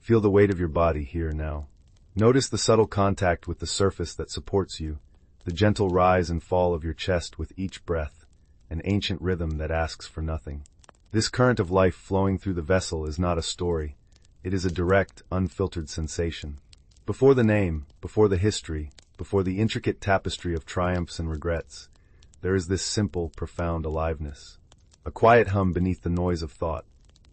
Feel the weight of your body here now. Notice the subtle contact with the surface that supports you, the gentle rise and fall of your chest with each breath, an ancient rhythm that asks for nothing. This current of life flowing through the vessel is not a story. It is a direct, unfiltered sensation. Before the name, before the history, before the intricate tapestry of triumphs and regrets, there is this simple, profound aliveness. A quiet hum beneath the noise of thought.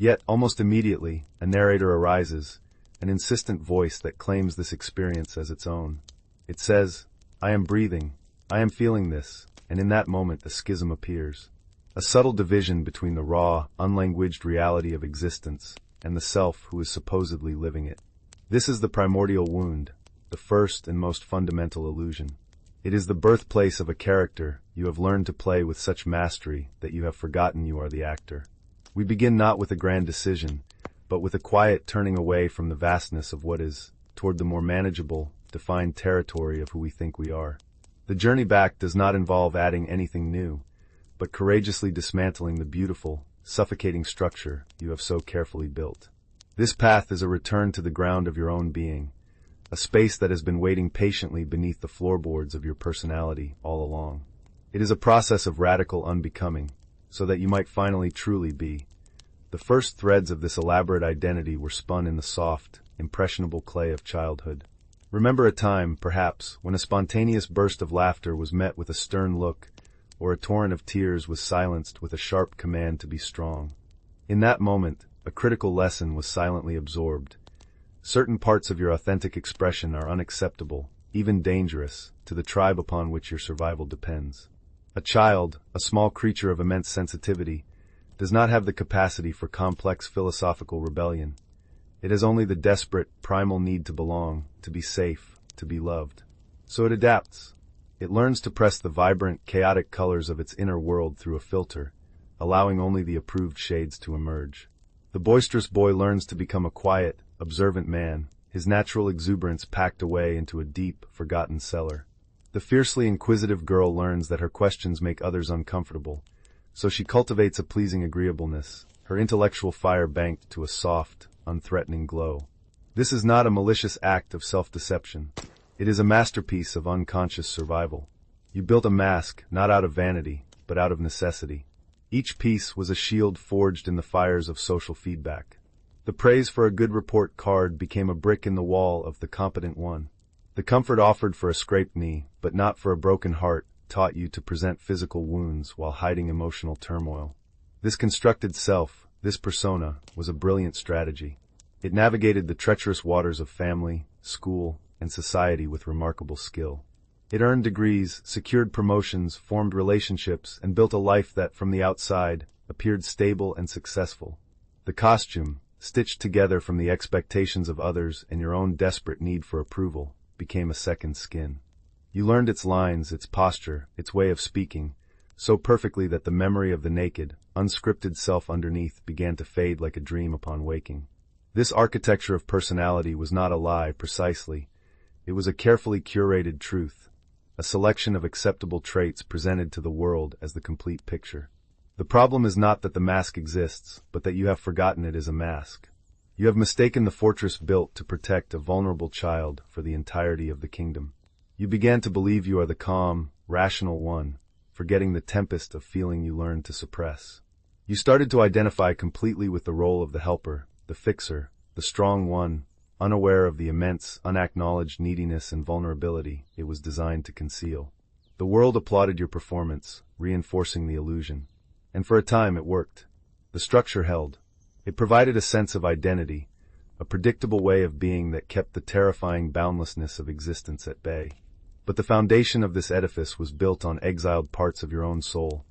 Yet, almost immediately, a narrator arises, an insistent voice that claims this experience as its own. It says, "I am breathing, I am feeling this," and in that moment a schism appears. A subtle division between the raw, unlanguaged reality of existence and the self who is supposedly living it. This is the primordial wound, the first and most fundamental illusion. It is the birthplace of a character you have learned to play with such mastery that you have forgotten you are the actor. We begin not with a grand decision, but with a quiet turning away from the vastness of what is, toward the more manageable, defined territory of who we think we are. The journey back does not involve adding anything new, but courageously dismantling the beautiful, suffocating structure you have so carefully built. This path is a return to the ground of your own being, a space that has been waiting patiently beneath the floorboards of your personality all along. It is a process of radical unbecoming, so that you might finally truly be. The first threads of this elaborate identity were spun in the soft, impressionable clay of childhood. Remember a time, perhaps, when a spontaneous burst of laughter was met with a stern look, or a torrent of tears was silenced with a sharp command to be strong. In that moment, a critical lesson was silently absorbed. Certain parts of your authentic expression are unacceptable, even dangerous, to the tribe upon which your survival depends. A child, a small creature of immense sensitivity, does not have the capacity for complex philosophical rebellion. It has only the desperate, primal need to belong, to be safe, to be loved. So it adapts. It learns to press the vibrant, chaotic colors of its inner world through a filter, allowing only the approved shades to emerge. The boisterous boy learns to become a quiet, observant man, his natural exuberance packed away into a deep, forgotten cellar. The fiercely inquisitive girl learns that her questions make others uncomfortable, so she cultivates a pleasing agreeableness, her intellectual fire banked to a soft, unthreatening glow. This is not a malicious act of self-deception. It is a masterpiece of unconscious survival. You built a mask, not out of vanity, but out of necessity. Each piece was a shield forged in the fires of social feedback. The praise for a good report card became a brick in the wall of the competent one. The comfort offered for a scraped knee, but not for a broken heart, taught you to present physical wounds while hiding emotional turmoil. This constructed self, this persona, was a brilliant strategy. It navigated the treacherous waters of family, school, and society with remarkable skill. It earned degrees, secured promotions, formed relationships, and built a life that, from the outside, appeared stable and successful. The costume, stitched together from the expectations of others and your own desperate need for approval, became a second skin. You learned its lines, its posture, its way of speaking, so perfectly that the memory of the naked, unscripted self underneath began to fade like a dream upon waking. This architecture of personality was not a lie, precisely. It was a carefully curated truth, a selection of acceptable traits presented to the world as the complete picture. The problem is not that the mask exists, but that you have forgotten it is a mask. You have mistaken the fortress built to protect a vulnerable child for the entirety of the kingdom. You began to believe you are the calm, rational one, forgetting the tempest of feeling you learned to suppress. You started to identify completely with the role of the helper, the fixer, the strong one, unaware of the immense, unacknowledged neediness and vulnerability it was designed to conceal. The world applauded your performance, reinforcing the illusion. And for a time it worked. The structure held. It provided a sense of identity, a predictable way of being that kept the terrifying boundlessness of existence at bay. But the foundation of this edifice was built on exiled parts of your own soul,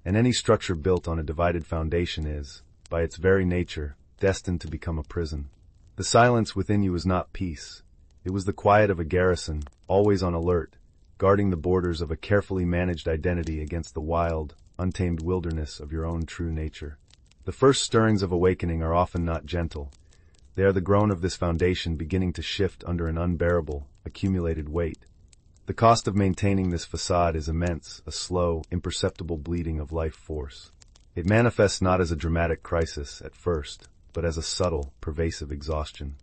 and any structure built on a divided foundation is, by its very nature, destined to become a prison. The silence within you was not peace. It was the quiet of a garrison, always on alert, guarding the borders of a carefully managed identity against the wild, untamed wilderness of your own true nature. The first stirrings of awakening are often not gentle. They are the groan of this foundation beginning to shift under an unbearable, accumulated weight. The cost of maintaining this facade is immense, a slow, imperceptible bleeding of life force. It manifests not as a dramatic crisis at first, but as a subtle, pervasive exhaustion.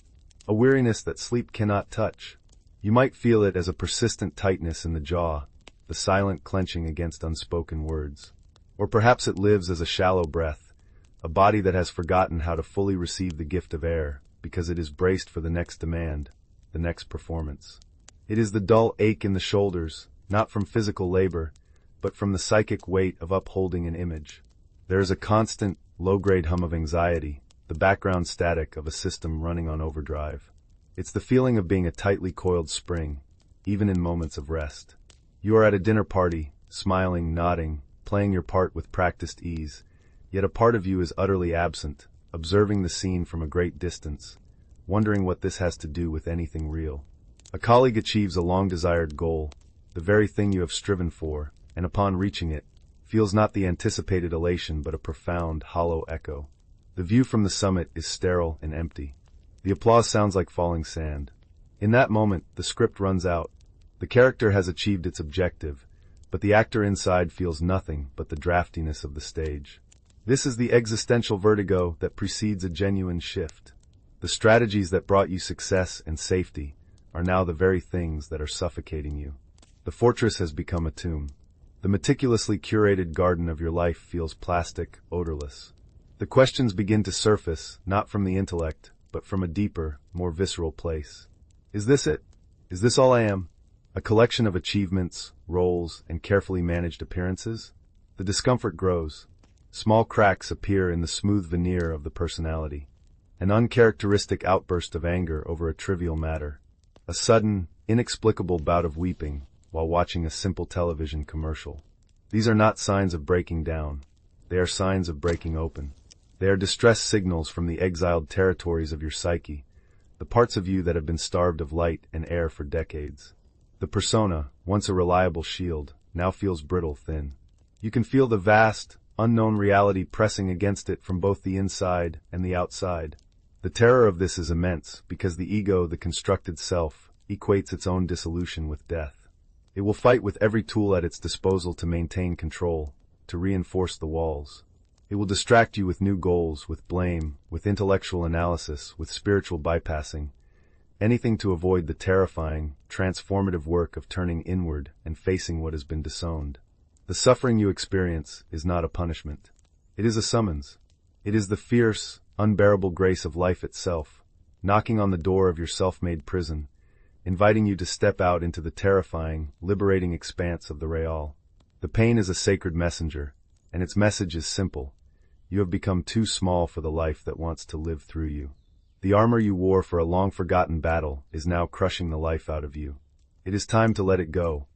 a weariness that sleep cannot touch. You might feel it as a persistent tightness in the jaw, the silent clenching against unspoken words. Or perhaps it lives as a shallow breath, a body that has forgotten how to fully receive the gift of air because it is braced for the next demand, the next performance. It is the dull ache in the shoulders, not from physical labor, but from the psychic weight of upholding an image. There is a constant, low-grade hum of anxiety, the background static of a system running on overdrive. It's the feeling of being a tightly coiled spring, even in moments of rest. You are at a dinner party, smiling, nodding, playing your part with practiced ease, yet a part of you is utterly absent, observing the scene from a great distance, wondering what this has to do with anything real. A colleague achieves a long-desired goal, the very thing you have striven for, and upon reaching it, feels not the anticipated elation but a profound, hollow echo. The view from the summit is sterile and empty. The applause sounds like falling sand. In that moment, the script runs out. The character has achieved its objective, but the actor inside feels nothing but the draftiness of the stage. This is the existential vertigo that precedes a genuine shift. The strategies that brought you success and safety are now the very things that are suffocating you. The fortress has become a tomb. The meticulously curated garden of your life feels plastic, odorless. The questions begin to surface, not from the intellect, but from a deeper, more visceral place. Is this it? Is this all I am? A collection of achievements, roles, and carefully managed appearances? The discomfort grows. Small cracks appear in the smooth veneer of the personality. An uncharacteristic outburst of anger over a trivial matter. A sudden, inexplicable bout of weeping while watching a simple television commercial. These are not signs of breaking down. They are signs of breaking open. They are distress signals from the exiled territories of your psyche, the parts of you that have been starved of light and air for decades. The persona, once a reliable shield, now feels brittle thin. You can feel the vast, unknown reality pressing against it from both the inside and the outside. The terror of this is immense because the ego, the constructed self, equates its own dissolution with death. It will fight with every tool at its disposal to maintain control, to reinforce the walls. It will distract you with new goals, with blame, with intellectual analysis, with spiritual bypassing. Anything to avoid the terrifying, transformative work of turning inward and facing what has been disowned. The suffering you experience is not a punishment. It is a summons. It is the fierce, unbearable grace of life itself, knocking on the door of your self-made prison, inviting you to step out into the terrifying, liberating expanse of the real. The pain is a sacred messenger, and its message is simple. You have become too small for the life that wants to live through you. The armor you wore for a long-forgotten battle is now crushing the life out of you. It is time to let it go.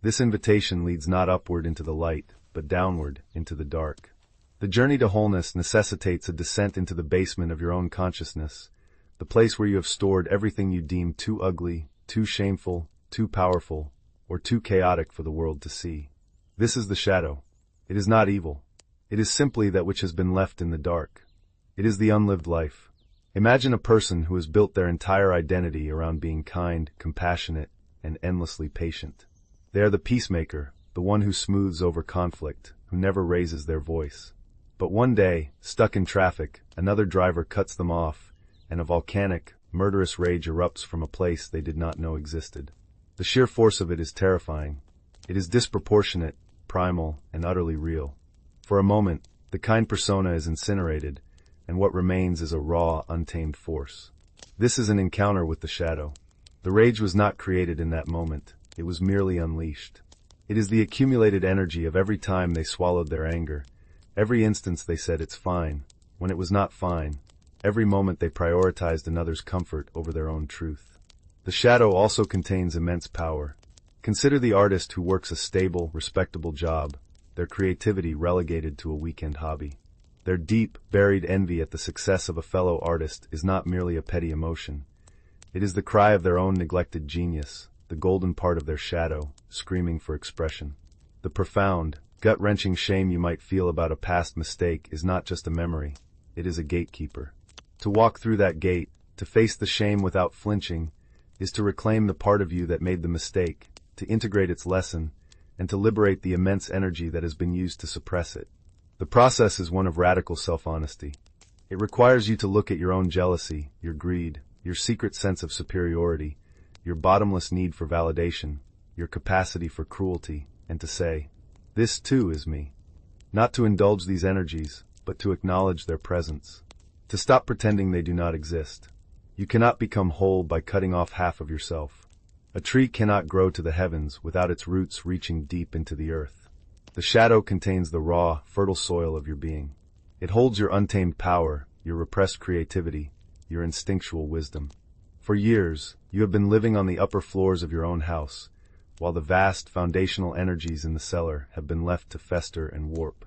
This invitation leads not upward into the light, but downward into the dark. The journey to wholeness necessitates a descent into the basement of your own consciousness, the place where you have stored everything you deem too ugly, too shameful, too powerful, or too chaotic for the world to see. This is the shadow. It is not evil. It is simply that which has been left in the dark. It is the unlived life. Imagine a person who has built their entire identity around being kind, compassionate, and endlessly patient. They are the peacemaker, the one who smooths over conflict, who never raises their voice. But one day, stuck in traffic, another driver cuts them off, and a volcanic, murderous rage erupts from a place they did not know existed. The sheer force of it is terrifying. It is disproportionate, primal, and utterly real. For a moment, the kind persona is incinerated, and what remains is a raw, untamed force. This is an encounter with the shadow. The rage was not created in that moment. It was merely unleashed. It is the accumulated energy of every time they swallowed their anger, every instance they said it's fine, when it was not fine, every moment they prioritized another's comfort over their own truth. The shadow also contains immense power. Consider the artist who works a stable, respectable job, their creativity relegated to a weekend hobby. Their deep, buried envy at the success of a fellow artist is not merely a petty emotion. It is the cry of their own neglected genius, the golden part of their shadow, screaming for expression. The profound, gut-wrenching shame you might feel about a past mistake is not just a memory, it is a gatekeeper. To walk through that gate, to face the shame without flinching, is to reclaim the part of you that made the mistake, to integrate its lesson, and to liberate the immense energy that has been used to suppress it. The process is one of radical self-honesty. It requires you to look at your own jealousy, your greed, your secret sense of superiority, your bottomless need for validation, your capacity for cruelty, and to say, "This too is me." Not to indulge these energies, but to acknowledge their presence. To stop pretending they do not exist. You cannot become whole by cutting off half of yourself. A tree cannot grow to the heavens without its roots reaching deep into the earth. The shadow contains the raw, fertile soil of your being. It holds your untamed power, your repressed creativity, your instinctual wisdom. For years, you have been living on the upper floors of your own house, while the vast foundational energies in the cellar have been left to fester and warp.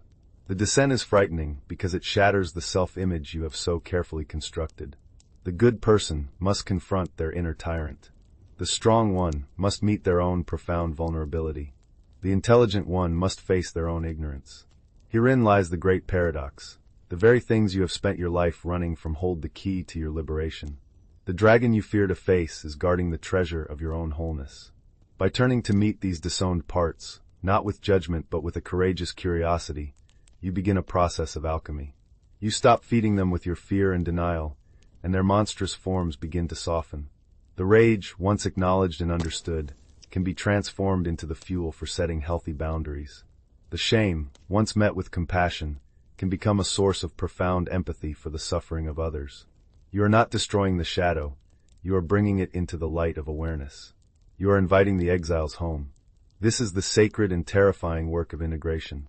The descent is frightening because it shatters the self-image you have so carefully constructed. The good person must confront their inner tyrant. The strong one must meet their own profound vulnerability. The intelligent one must face their own ignorance. Herein lies the great paradox. The very things you have spent your life running from hold the key to your liberation. The dragon you fear to face is guarding the treasure of your own wholeness. By turning to meet these disowned parts, not with judgment but with a courageous curiosity, you begin a process of alchemy. You stop feeding them with your fear and denial, and their monstrous forms begin to soften. The rage, once acknowledged and understood, can be transformed into the fuel for setting healthy boundaries. The shame, once met with compassion, can become a source of profound empathy for the suffering of others. You are not destroying the shadow, you are bringing it into the light of awareness. You are inviting the exiles home. This is the sacred and terrifying work of integration.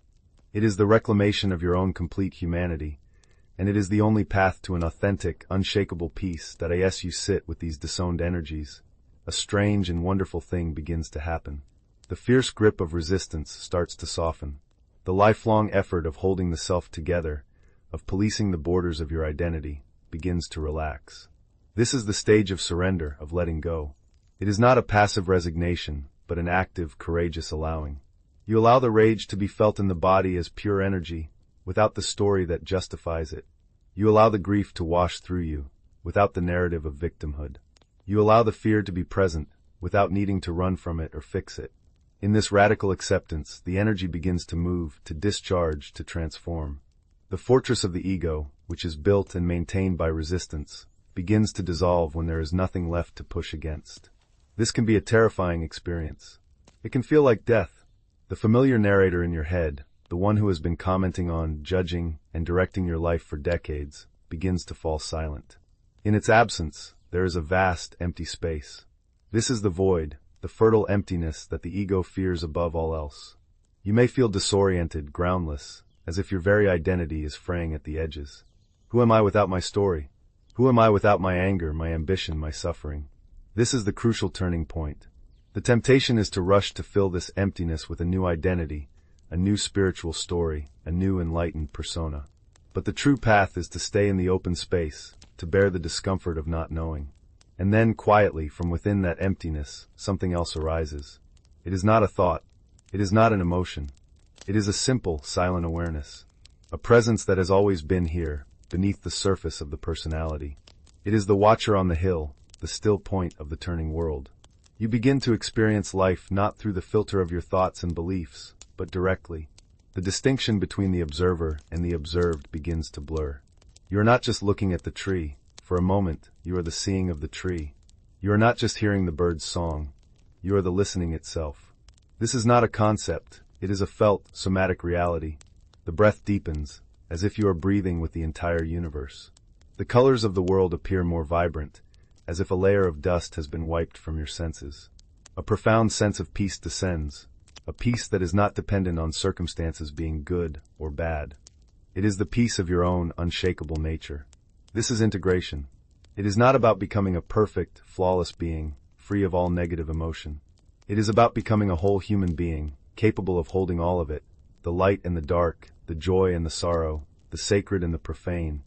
It is the reclamation of your own complete humanity, and it is the only path to an authentic, unshakable peace that as you sit with these disowned energies, a strange and wonderful thing begins to happen. The fierce grip of resistance starts to soften. The lifelong effort of holding the self together, of policing the borders of your identity, begins to relax. This is the stage of surrender, of letting go. It is not a passive resignation, but an active, courageous allowing. You allow the rage to be felt in the body as pure energy, without the story that justifies it. You allow the grief to wash through you, without the narrative of victimhood. You allow the fear to be present, without needing to run from it or fix it. In this radical acceptance, the energy begins to move, to discharge, to transform. The fortress of the ego, which is built and maintained by resistance, begins to dissolve when there is nothing left to push against. This can be a terrifying experience. It can feel like death. The familiar narrator in your head, the one who has been commenting on, judging, and directing your life for decades, begins to fall silent. In its absence, there is a vast, empty space. This is the void, the fertile emptiness that the ego fears above all else. You may feel disoriented, groundless, as if your very identity is fraying at the edges. Who am I without my story? Who am I without my anger, my ambition, my suffering? This is the crucial turning point. The temptation is to rush to fill this emptiness with a new identity, a new spiritual story, a new enlightened persona. But the true path is to stay in the open space, to bear the discomfort of not knowing. And then, quietly, from within that emptiness, something else arises. It is not a thought. It is not an emotion. It is a simple, silent awareness. A presence that has always been here, beneath the surface of the personality. It is the watcher on the hill, the still point of the turning world. You begin to experience life not through the filter of your thoughts and beliefs, but directly. The distinction between the observer and the observed begins to blur. You are not just looking at the tree. For a moment, you are the seeing of the tree. You are not just hearing the bird's song. You are the listening itself. This is not a concept. It is a felt, somatic reality. The breath deepens, as if you are breathing with the entire universe. The colors of the world appear more vibrant, as if a layer of dust has been wiped from your senses. A profound sense of peace descends, a peace that is not dependent on circumstances being good or bad. It is the peace of your own unshakable nature. This is integration. It is not about becoming a perfect, flawless being, free of all negative emotion. It is about becoming a whole human being, capable of holding all of it, the light and the dark, the joy and the sorrow, the sacred and the profane,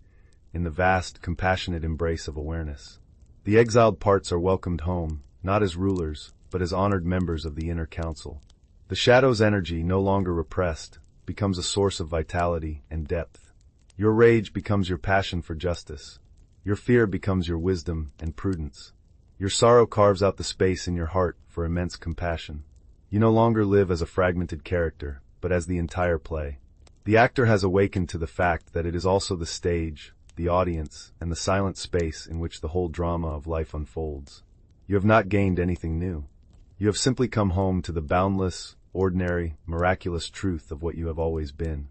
in the vast, compassionate embrace of awareness. The exiled parts are welcomed home, not as rulers, but as honored members of the inner council. The shadow's energy, no longer repressed, becomes a source of vitality and depth. Your rage becomes your passion for justice. Your fear becomes your wisdom and prudence. Your sorrow carves out the space in your heart for immense compassion. You no longer live as a fragmented character, but as the entire play. The actor has awakened to the fact that it is also the stage, the audience, and the silent space in which the whole drama of life unfolds. You have not gained anything new. You have simply come home to the boundless, ordinary, miraculous truth of what you have always been.